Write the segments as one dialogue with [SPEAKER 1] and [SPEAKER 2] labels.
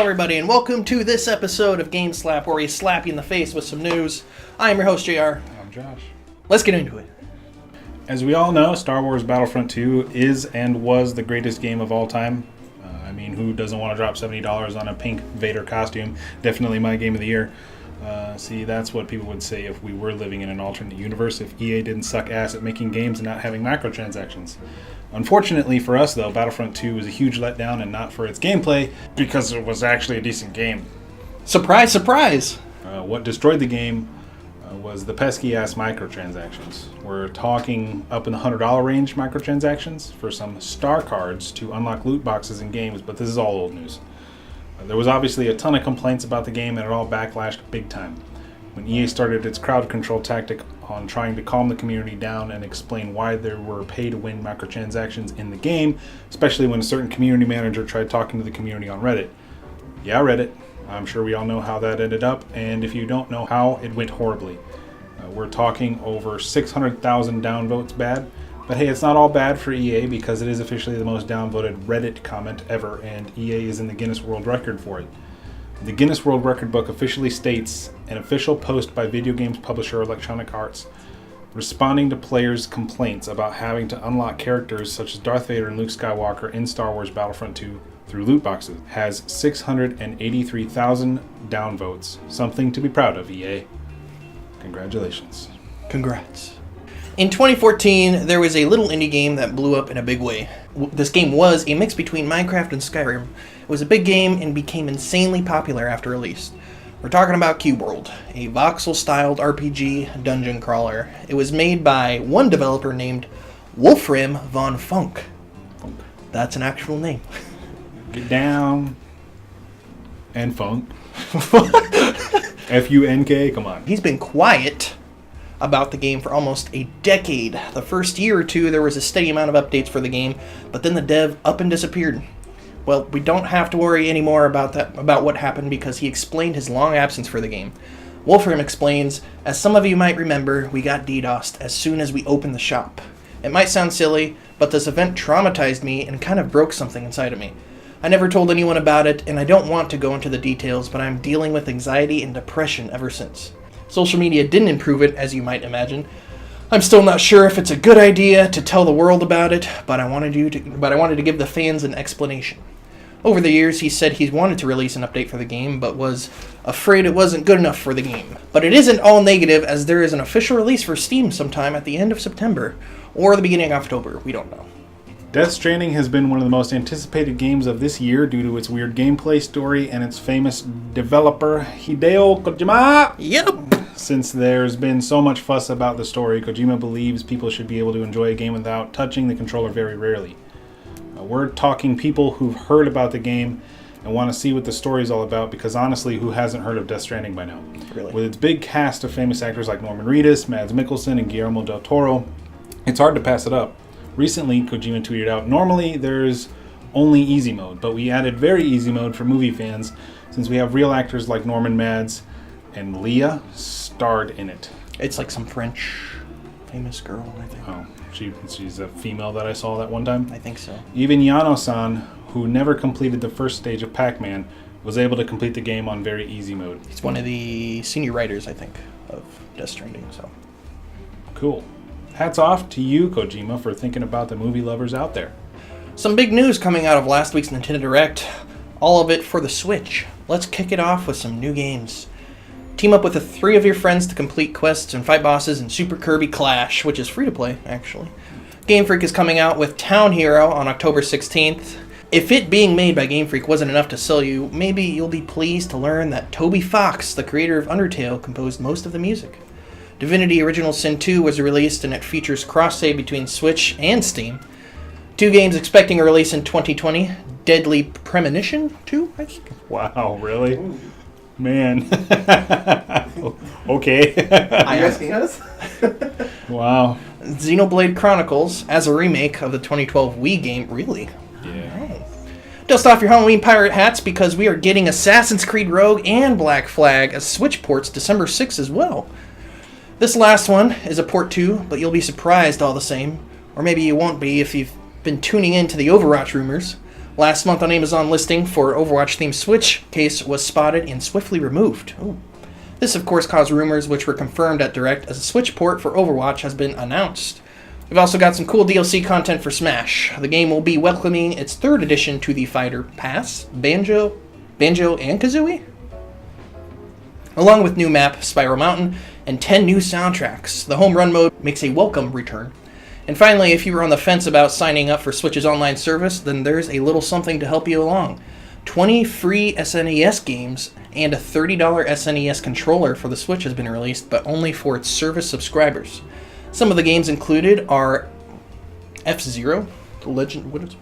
[SPEAKER 1] everybody, and welcome to this episode of Game Slap, where we slap you in the face with some news. I am your host, JR.
[SPEAKER 2] I'm Josh.
[SPEAKER 1] Let's get into it.
[SPEAKER 2] As we all know, Star Wars Battlefront 2 is and was the greatest game of all time. Who doesn't want to drop $70 on a pink Vader costume? Definitely my game of the year. See, that's what people would say if we were living in an alternate universe, if EA didn't suck ass at making games and not having microtransactions. Unfortunately for us, though, Battlefront 2 was a huge letdown, and not for its gameplay, because it was actually a decent game.
[SPEAKER 1] Surprise, surprise!
[SPEAKER 2] What destroyed the game was the pesky-ass microtransactions. We're talking up in the $100 range microtransactions for some star cards to unlock loot boxes in games, but this is all old news. There was obviously a ton of complaints about the game, and it all backlashed big time when EA started its crowd control tactic on trying to calm the community down and explain why there were pay-to-win microtransactions in the game, especially when a certain community manager tried talking to the community on Reddit. Yeah, Reddit. I'm sure we all know how that ended up, and if you don't know how, it went horribly. We're talking over 600,000 downvotes bad, but hey, it's not all bad for EA because it is officially the most downvoted Reddit comment ever, and EA is in the Guinness World Record for it. The Guinness World Record book officially states an official post by video games publisher Electronic Arts responding to players' complaints about having to unlock characters such as Darth Vader and Luke Skywalker in Star Wars Battlefront 2 through loot boxes has 683,000 downvotes. Something to be proud of, EA. Congratulations.
[SPEAKER 1] Congrats. In 2014, there was a little indie game that blew up in a big way. This game was a mix between Minecraft and Skyrim. It was a big game and became insanely popular after release. We're talking about Cube World, a voxel-styled RPG dungeon crawler. It was made by one developer named Wolfram von Funk. That's an actual name.
[SPEAKER 2] Get down. And funk. F-U-N-K, come on.
[SPEAKER 1] He's been quiet about the game for almost a decade. The first year or two, there was a steady amount of updates for the game, but then the dev up and disappeared. Well, we don't have to worry anymore about what happened because he explained his long absence for the game. Wolfram explains, as some of you might remember, we got DDoSed as soon as we opened the shop. It might sound silly, but this event traumatized me and kind of broke something inside of me. I never told anyone about it, and I don't want to go into the details, but I'm dealing with anxiety and depression ever since. Social media didn't improve it, as you might imagine. I'm still not sure if it's a good idea to tell the world about it, but I wanted to give the fans an explanation. Over the years, he said he wanted to release an update for the game, but was afraid it wasn't good enough for the game. But it isn't all negative, as there is an official release for Steam sometime at the end of September, or the beginning of October, we don't know.
[SPEAKER 2] Death Stranding has been one of the most anticipated games of this year due to its weird gameplay story and its famous developer, Hideo Kojima.
[SPEAKER 1] Yep.
[SPEAKER 2] Since there's been so much fuss about the story, Kojima believes people should be able to enjoy a game without touching the controller very rarely. We're talking people who've heard about the game and want to see what the story is all about, because honestly, who hasn't heard of Death Stranding by now?
[SPEAKER 1] Really?
[SPEAKER 2] With its big cast of famous actors like Norman Reedus, Mads Mikkelsen, and Guillermo del Toro, it's hard to pass it up. Recently, Kojima tweeted out, normally there's only easy mode, but we added very easy mode for movie fans since we have real actors like Norman Mads and Leah starred in it.
[SPEAKER 1] It's like some French famous girl, I think.
[SPEAKER 2] Oh, she's a female that I saw that one time?
[SPEAKER 1] I think so.
[SPEAKER 2] Even Yano-san, who never completed the first stage of Pac-Man, was able to complete the game on very easy mode.
[SPEAKER 1] He's one of the senior writers, I think, of Death Stranding, so.
[SPEAKER 2] Cool. Hats off to you, Kojima, for thinking about the movie lovers out there.
[SPEAKER 1] Some big news coming out of last week's Nintendo Direct. All of it for the Switch. Let's kick it off with some new games. Team up with the 3 of your friends to complete quests and fight bosses in Super Kirby Clash, which is free to play, actually. Game Freak is coming out with Town Hero on October 16th. If it being made by Game Freak wasn't enough to sell you, maybe you'll be pleased to learn that Toby Fox, the creator of Undertale, composed most of the music. Divinity Original Sin 2 was released, and it features cross-save between Switch and Steam. 2 games expecting a release in 2020. Deadly Premonition 2, I think.
[SPEAKER 2] Wow, really? Ooh. Man. Okay.
[SPEAKER 1] I asking us?
[SPEAKER 2] Wow.
[SPEAKER 1] Xenoblade Chronicles as a remake of the 2012 Wii game. Really?
[SPEAKER 2] Yeah.
[SPEAKER 1] Oh. Dust off your Halloween pirate hats because we are getting Assassin's Creed Rogue and Black Flag as Switch ports December 6th as well. This last one is a port too, but you'll be surprised all the same. Or maybe you won't be if you've been tuning in to the Overwatch rumors. Last month on Amazon listing for Overwatch-themed Switch case was spotted and swiftly removed. Ooh. This, of course, caused rumors which were confirmed at Direct as a Switch port for Overwatch has been announced. We've also got some cool DLC content for Smash. The game will be welcoming its 3rd addition to the Fighter Pass, Banjo and Kazooie? Along with new map, Spiral Mountain, and 10 new soundtracks. The home run mode makes a welcome return. And finally, if you were on the fence about signing up for Switch's online service, then there's a little something to help you along. 20 free SNES games and a $30 SNES controller for the Switch has been released, but only for its service subscribers. Some of the games included are F-Zero, The Legend... What is...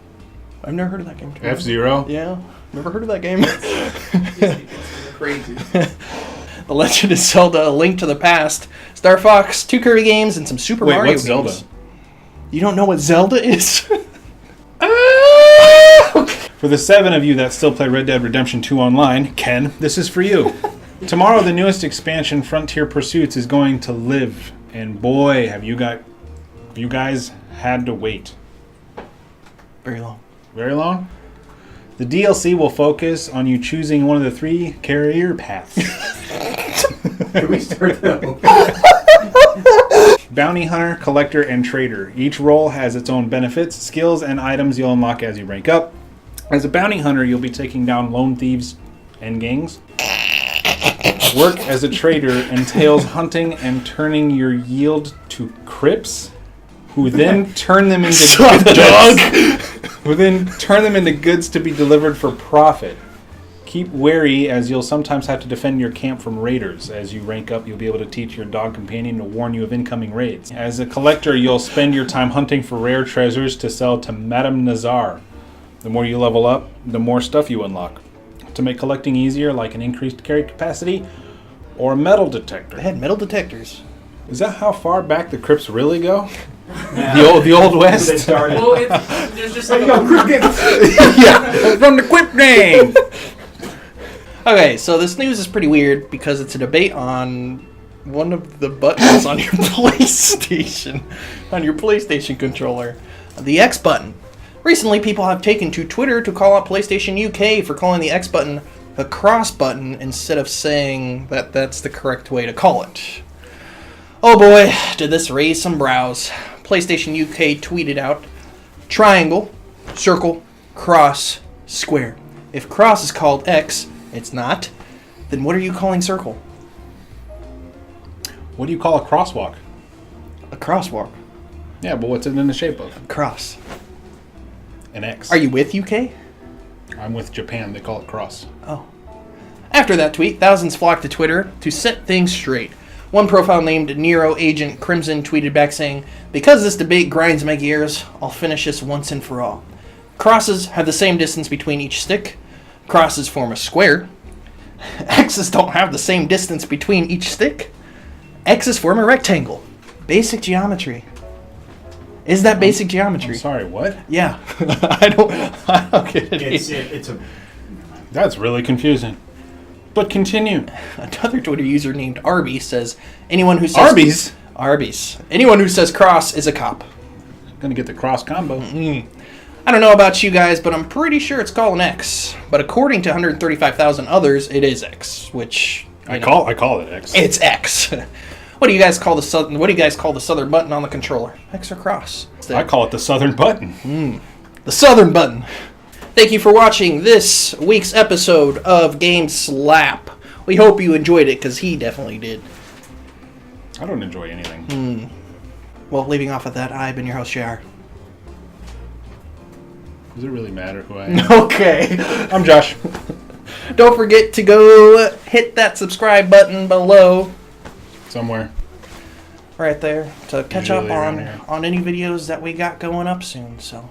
[SPEAKER 1] I've never heard of that game.
[SPEAKER 2] F-Zero?
[SPEAKER 1] Yeah, never heard of that game.
[SPEAKER 3] It's crazy.
[SPEAKER 1] The Legend of Zelda: A Link to the Past, Star Fox, 2 Kirby games, and some Super Mario
[SPEAKER 2] what's
[SPEAKER 1] games.
[SPEAKER 2] Zelda?
[SPEAKER 1] You don't know what Zelda is?
[SPEAKER 2] For the 7 of you that still play Red Dead Redemption 2 online, Ken, this is for you. Tomorrow, the newest expansion, Frontier Pursuits, is going to live. And boy, have you guys had to wait.
[SPEAKER 1] Very long.
[SPEAKER 2] Very long? The DLC will focus on you choosing one of the 3 career paths.
[SPEAKER 3] Can we start that?
[SPEAKER 2] Bounty Hunter, Collector, and Trader. Each role has its own benefits, skills, and items you'll unlock as you rank up. As a Bounty Hunter, you'll be taking down lone thieves and gangs. Work as a trader entails hunting and turning your yield to crips, who then turn them into goods to be delivered for profit. Keep wary, as you'll sometimes have to defend your camp from raiders. As you rank up, you'll be able to teach your dog companion to warn you of incoming raids. As a collector, you'll spend your time hunting for rare treasures to sell to Madame Nazar. The more you level up, the more stuff you unlock. To make collecting easier, like an increased carry capacity or a metal detector.
[SPEAKER 1] They had metal detectors.
[SPEAKER 2] Is that how far back the Crips really go? The old West?
[SPEAKER 3] They started.
[SPEAKER 4] Well, there's just like
[SPEAKER 2] Yeah, from the Quip name.
[SPEAKER 1] Okay, so this news is pretty weird because it's a debate on one of the buttons on your PlayStation, controller, the X button. Recently, people have taken to Twitter to call out PlayStation UK for calling the X button the cross button instead of saying that that's the correct way to call it. Oh boy, did this raise some brows. PlayStation UK tweeted out, triangle, circle, cross, square. If cross is called X, it's not, then what are you calling circle?
[SPEAKER 2] What do you call a crosswalk?
[SPEAKER 1] A crosswalk.
[SPEAKER 2] Yeah, but what's it in the shape of?
[SPEAKER 1] Cross.
[SPEAKER 2] An X.
[SPEAKER 1] Are you with UK?
[SPEAKER 2] I'm with Japan. They call it cross.
[SPEAKER 1] Oh. After that tweet, thousands flocked to Twitter to set things straight. One profile named Nero Agent Crimson tweeted back saying, "Because this debate grinds my gears, I'll finish this once and for all. Crosses have the same distance between each stick. Crosses form a square. X's don't have the same distance between each stick. X's form a rectangle. Basic geometry." Is that basic geometry?
[SPEAKER 2] I'm sorry, what?
[SPEAKER 1] Yeah. I don't get it.
[SPEAKER 3] It's a.
[SPEAKER 2] That's really confusing. But continue.
[SPEAKER 1] Another Twitter user named Arby says, anyone who says...
[SPEAKER 2] Arby's?
[SPEAKER 1] Arby's. Anyone who says cross is a cop.
[SPEAKER 2] Gonna get the cross combo.
[SPEAKER 1] I don't know about you guys, but I'm pretty sure it's called an X. But according to 135,000 others, it is X, which...
[SPEAKER 2] I call it X.
[SPEAKER 1] It's X. What do you guys call the southern button on the controller? X or cross?
[SPEAKER 2] I call it the southern button.
[SPEAKER 1] The southern button. Thank you for watching this week's episode of Game Slap. We hope you enjoyed it, because he definitely did.
[SPEAKER 2] I don't enjoy anything.
[SPEAKER 1] Well, leaving off of that, I've been your host, JR.
[SPEAKER 2] Does it really matter who I am?
[SPEAKER 1] Okay.
[SPEAKER 2] I'm Josh.
[SPEAKER 1] Don't forget to go hit that subscribe button below,
[SPEAKER 2] Somewhere.
[SPEAKER 1] right there, to catch
[SPEAKER 2] Usually
[SPEAKER 1] up
[SPEAKER 2] around here.
[SPEAKER 1] on any videos that we got going up soon. So,